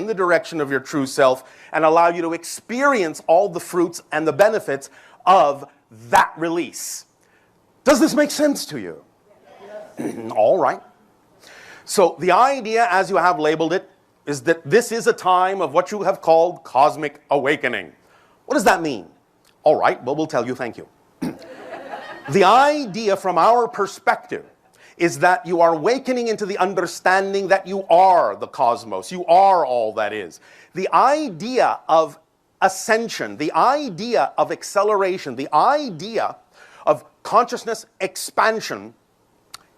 in the direction of your true self and allow you to experience all the fruits and the benefits of that release. Does this make sense to you? Yes. All right. So the idea, as you have labeled it, is that this is a time of what you have called cosmic awakening. What does that mean? All right, well, we'll tell you. Thank you. The idea from our perspective is that you are awakening into the understanding that you are the cosmos. You are all that is. The idea of ascension, the idea of acceleration, the idea of consciousness expansion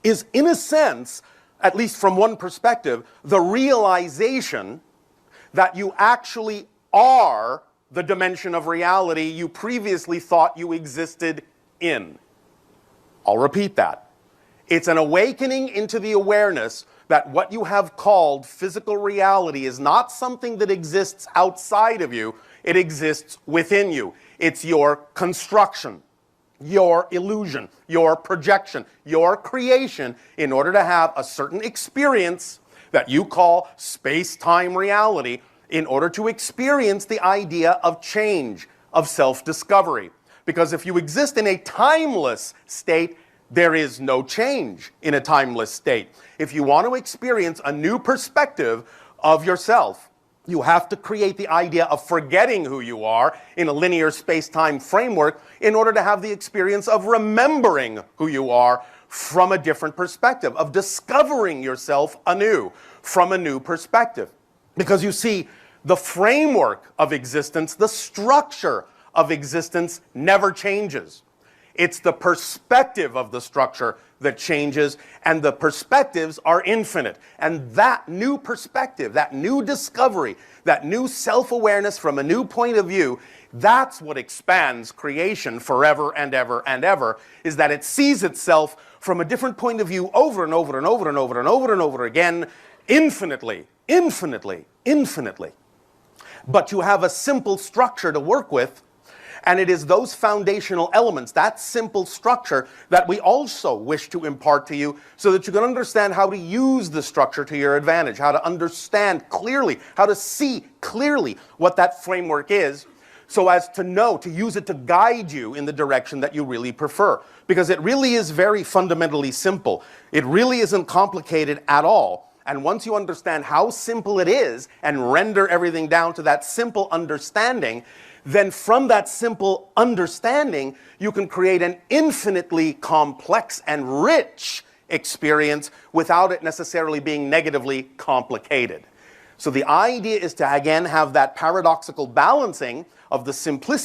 is, in a sense, at least from one perspective, the realization that you actually are the dimension of reality you previously thought you existed in. I'll repeat that. It's an awakening into the awareness that what you have called physical reality is not something that exists outside of you, it exists within you. It's your construction, your illusion, your projection, your creation in order to have a certain experience that you call space-time reality in order to experience the idea of change, of self-discovery. Because if you exist in a timeless state, there is no change in a timeless state. If you want to experience a new perspective of yourself, you have to create the idea of forgetting who you are in a linear space-time framework in order to have the experience of remembering who you are from a different perspective, of discovering yourself anew from a new perspective. Because you see, the framework of existence, the structure of existence never changes. It's the perspective of the structure that changes, and the perspectives are infinite. And that new perspective, that new discovery, that new self-awareness from a new point of view, that's what expands creation forever and ever and ever, is that it sees itself from a different point of view over and over and over and over and over and over again, infinitely, infinitely, infinitely. But you have a simple structure to work with, and it is those foundational elements, that simple structure, that we also wish to impart to you so that you can understand how to use the structure to your advantage, how to understand clearly, how to see clearly what that framework is, so as to know, to use it to guide you in the direction that you really prefer. Because it really is very fundamentally simple. It really isn't complicated at all. And once you understand how simple it is and render everything down to that simple understanding, then from that simple understanding, you can create an infinitely complex and rich experience without it necessarily being negatively complicated. So the idea is to, again, have that paradoxical balancing of the simplicity